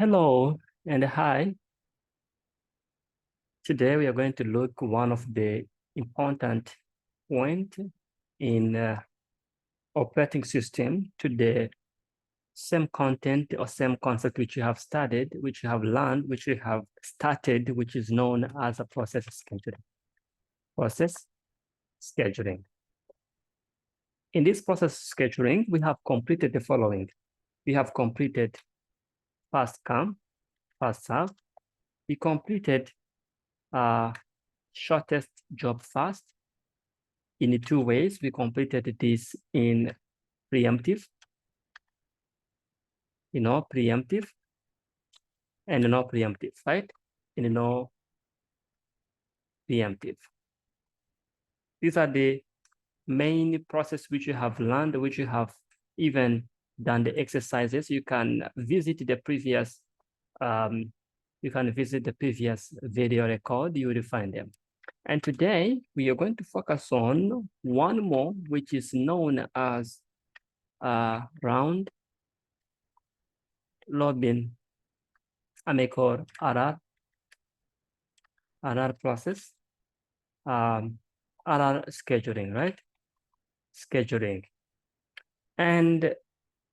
Hello and hi. Today we are going to look one of the important point in operating system to the same content or same concept which you have studied, which you have learned, which you have started, which is known as a process scheduling. Process scheduling. In this process scheduling, we have completed the following. We have completed fast come, fast serve. We completed shortest job fast. In two ways, we completed this in preemptive, preemptive and no preemptive, right? In no preemptive. These are the main process which you have learned, which you have even done the exercises. You can visit the previous, video record, you will find them. And today we are going to focus on one more, which is known as round robin call RR process, RR scheduling, right? Scheduling. And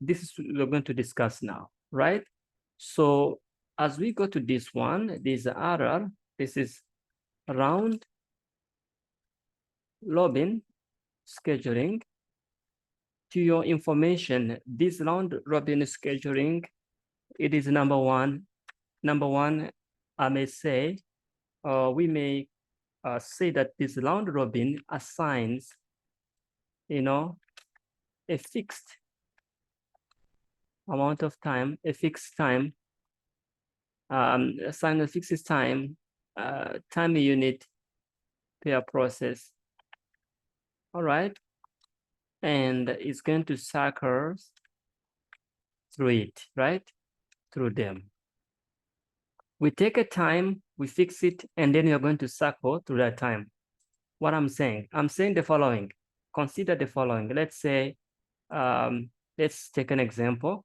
this is what we're going to discuss now, right? So as we go to this one, this RR, this is round robin scheduling. To your information, this round robin scheduling, it is number one. Number one, I may say, we may say that this round robin assigns, a fixed amount of time, a fixed time, assign a fixed time, time unit per process. All right. And it's going to cycle through it, right? Through them. We take a time, we fix it, and then you're going to cycle through that time. What I'm saying the following. Consider the following. Let's say, let's take an example.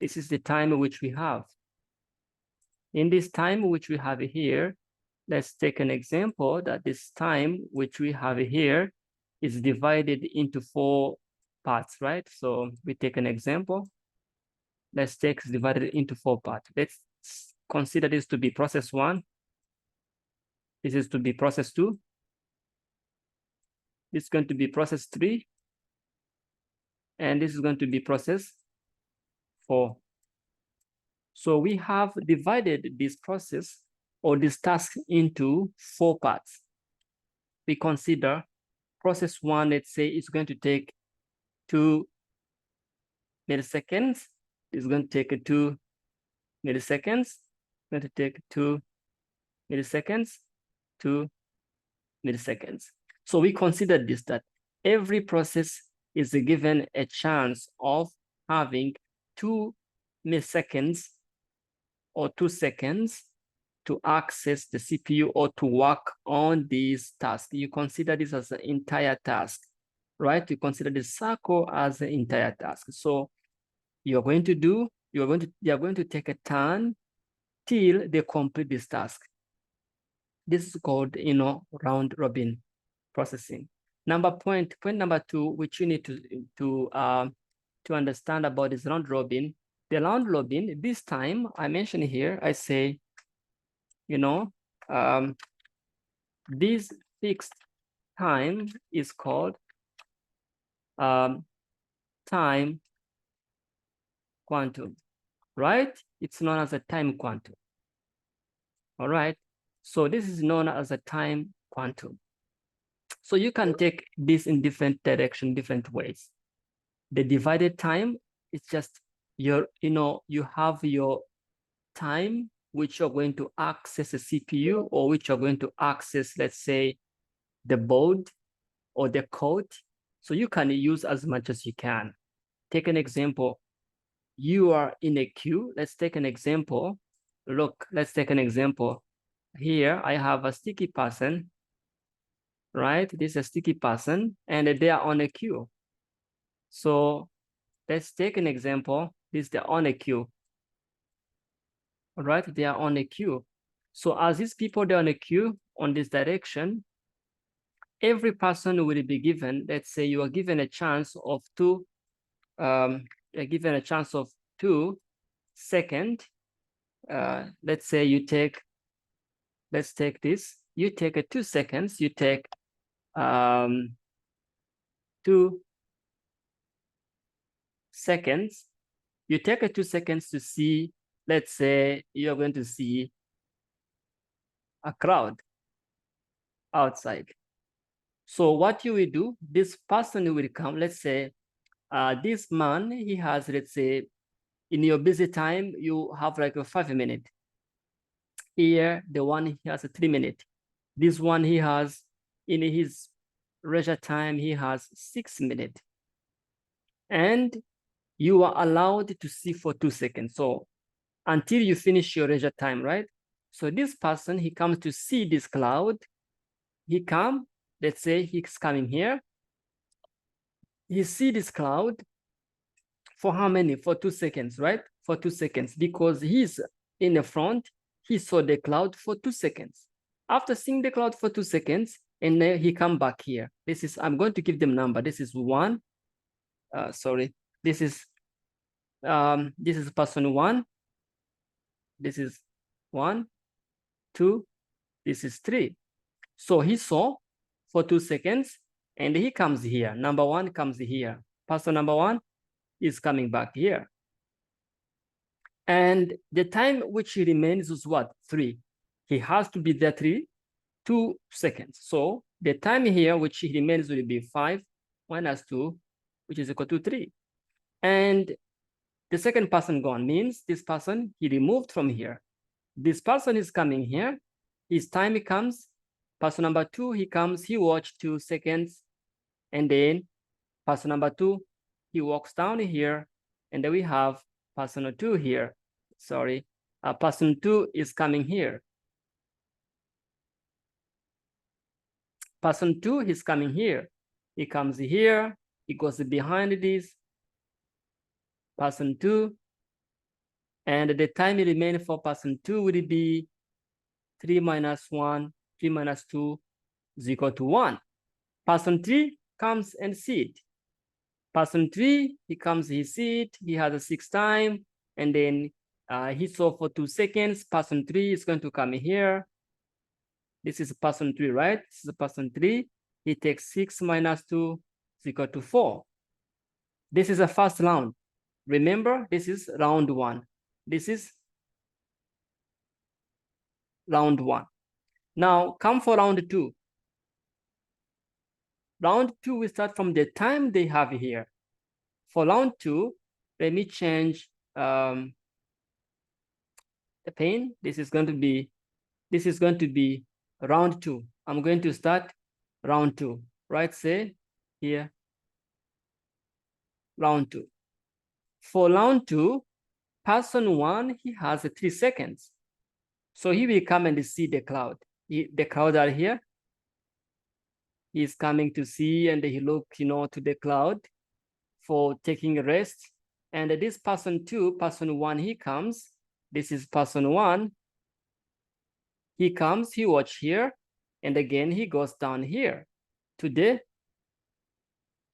This is the time which we have. In this time which we have here, let's take an example that this time which we have here is divided into 4 parts, right? So we take an example. Let's take divided into 4 parts. Let's consider this to be process 1. This is to be process 2. This is going to be process 3. And this is going to be process 4. So we have divided this process or this task into 4 parts. We consider process 1, let's say, is going to take 2 milliseconds. It's going to take 2 milliseconds. It's going to take 2 milliseconds, 2 milliseconds. So we consider this, that every process is given a chance of having 2 milliseconds or 2 seconds to access the CPU or to work on this task. You consider this as an entire task, right? You consider the cycle as an entire task. So they are going to take a turn till they complete this task. This is called, round robin processing. Point number 2, which you need to understand about this round robin. The round robin, this time I mentioned here, I say, this fixed time is called time quantum, right? It's known as a time quantum. All right. So this is known as a time quantum. So you can take this in different direction, different ways. The divided time is just you have your time which you're going to access a CPU or which you're going to access, let's say, the board or the code. So you can use as much as you can. Take an example. You are in a queue. Let's take an example. Look, let's take an example. Here I have a sticky person, right? This is a sticky person and they are on a queue. So let's take an example. This is the on a queue. all right? They are on a queue. So as these people, they're on a queue on this direction, every person will be given, let's say you are given a chance of you're given a chance of 2 seconds. Let's say you take, let's take this, you take a 2 seconds, you take 2 seconds, you take a 2 seconds to see, let's say you're going to see a crowd outside. So what you will do, this person will come, let's say this man, he has, let's say, in your busy time, you have like a 5 minute. Here, the one he has a 3 minute. This one he has, in his leisure time, he has 6 minutes. And you are allowed to see for 2 seconds. So until you finish your leisure time, right? So this person, he comes to see this cloud. He come, let's say he's coming here. He see this cloud for how many? For 2 seconds, right? For 2 seconds, because he's in the front, he saw the cloud for 2 seconds. After seeing the cloud for 2 seconds, and then he come back here. This is, I'm going to give them number. This is 1. Sorry, this is person 1. This is 1, 2, this is 3. So he saw for 2 seconds, and he comes here. Number 1 comes here. Person number 1 is coming back here. And the time which he remains is what? 3. He has to be there 2 seconds. So the time here which he remains will be 5 minus 2, which is equal to 3. And the second person gone means this person, he removed from here. This person is coming here. His time comes. Person number 2, he comes, he watched 2 seconds. And then person number 2, he walks down here. And then we have person 2 here. Sorry, person 2 is coming here. Person 2 is coming here. He comes here. He goes behind this. Person 2. And the time remaining for person 2 will be 3 minus 1, 3 minus 2 is equal to 1. Person 3 comes and see it. Person 3, he comes, he see it, he has a 6 time, and then he saw for 2 seconds. Person 3 is going to come here. This is person 3, right? This is person 3. He takes 6 minus 2 is equal to 4. This is a first round. Remember, this is round 1. This is round 1. Now come for round 2. Round 2, we start from the time they have here. For round 2, let me change the pane. This is going to be round 2. I'm going to start round 2, right? Say here, round 2. For round 2, person 1, he has 3 seconds. So he will come and see the cloud. The cloud are here. He's coming to see, and he look, to the cloud for taking a rest. And this person 2, person 1, he comes. This is person 1. He comes, he watch here, and again he goes down here to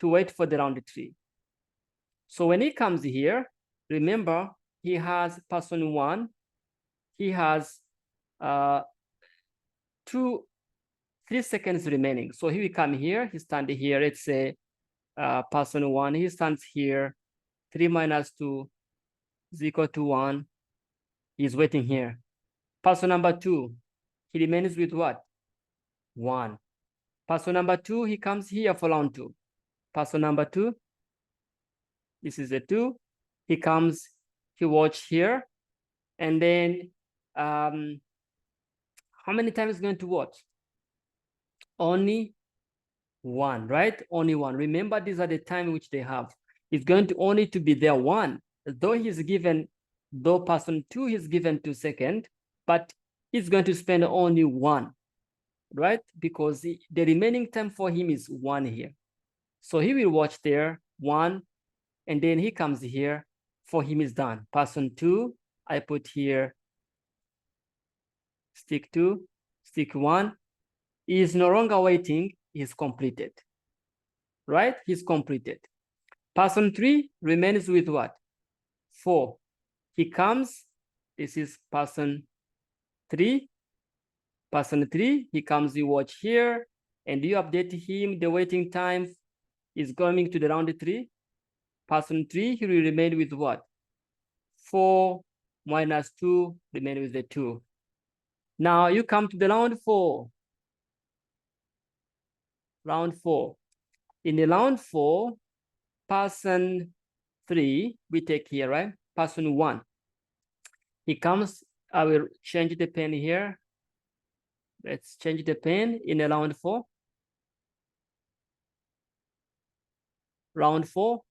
wait for the round 3. So when he comes here, remember he has person 1, he has 3 seconds remaining. So he will come here, he stand here, let's say person 1, he stands here, 3 minus 2 is equal to 1. He's waiting here. Person number 2, he remains with what? 1. Person number 2, he comes here for round 2. Person number 2, this is a 2. He comes, he watch here, and then how many times is going to watch? Only 1, right? Only 1. Remember, these are the time which they have. It's going to only to be there 1. Though person 2 is given 2 seconds, but he's going to spend only 1, right? Because the remaining time for him is 1 here. So he will watch there 1, and then he comes here, for him is done. Person 2, I put here stick 2, stick 1. He is no longer waiting, he's completed. Right? He's completed. Person 3 remains with what? 4. He comes, this is person 3. Person 3, he comes, you watch here, and you update him, the waiting time is going to the round 3. Person 3, he will remain with what? 4 minus 2, remain with the 2. Now you come to the round 4. Round 4. In the round 4, person 3, we take here, right? Person 1. He comes, I will change the pen here. Let's change the pen in the round 4. Round 4,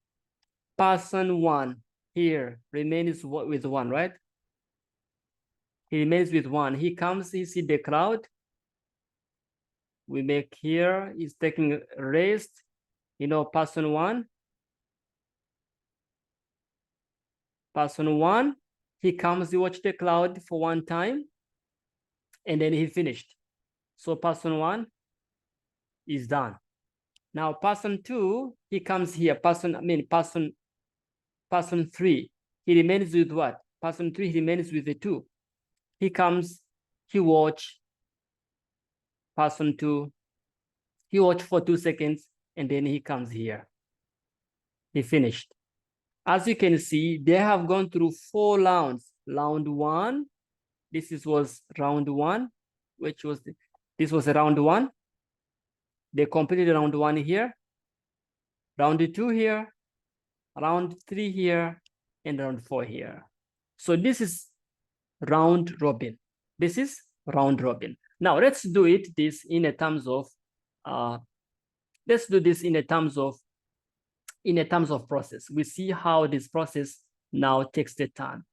person 1 here remains with 1, right? He remains with 1. He comes, he see the crowd. We make here, he's taking a rest. You know, person 1. Person 1, he comes, he watch the cloud for one time, and then he finished. So person 1 is done. Now person 2, he comes here. Person 3, he remains with what? Person 3 remains with the 2. He comes, he watch person 2, he watch for 2 seconds, and then he comes here. He finished. As you can see, they have gone through 4 rounds. Round 1, was round 1, this was round 1. They completed round 1 here, round 2 here, round 3 here, and round 4 here. So this is round robin. This is round robin. Now let's do this in a terms of process. We see how this process now takes the turn.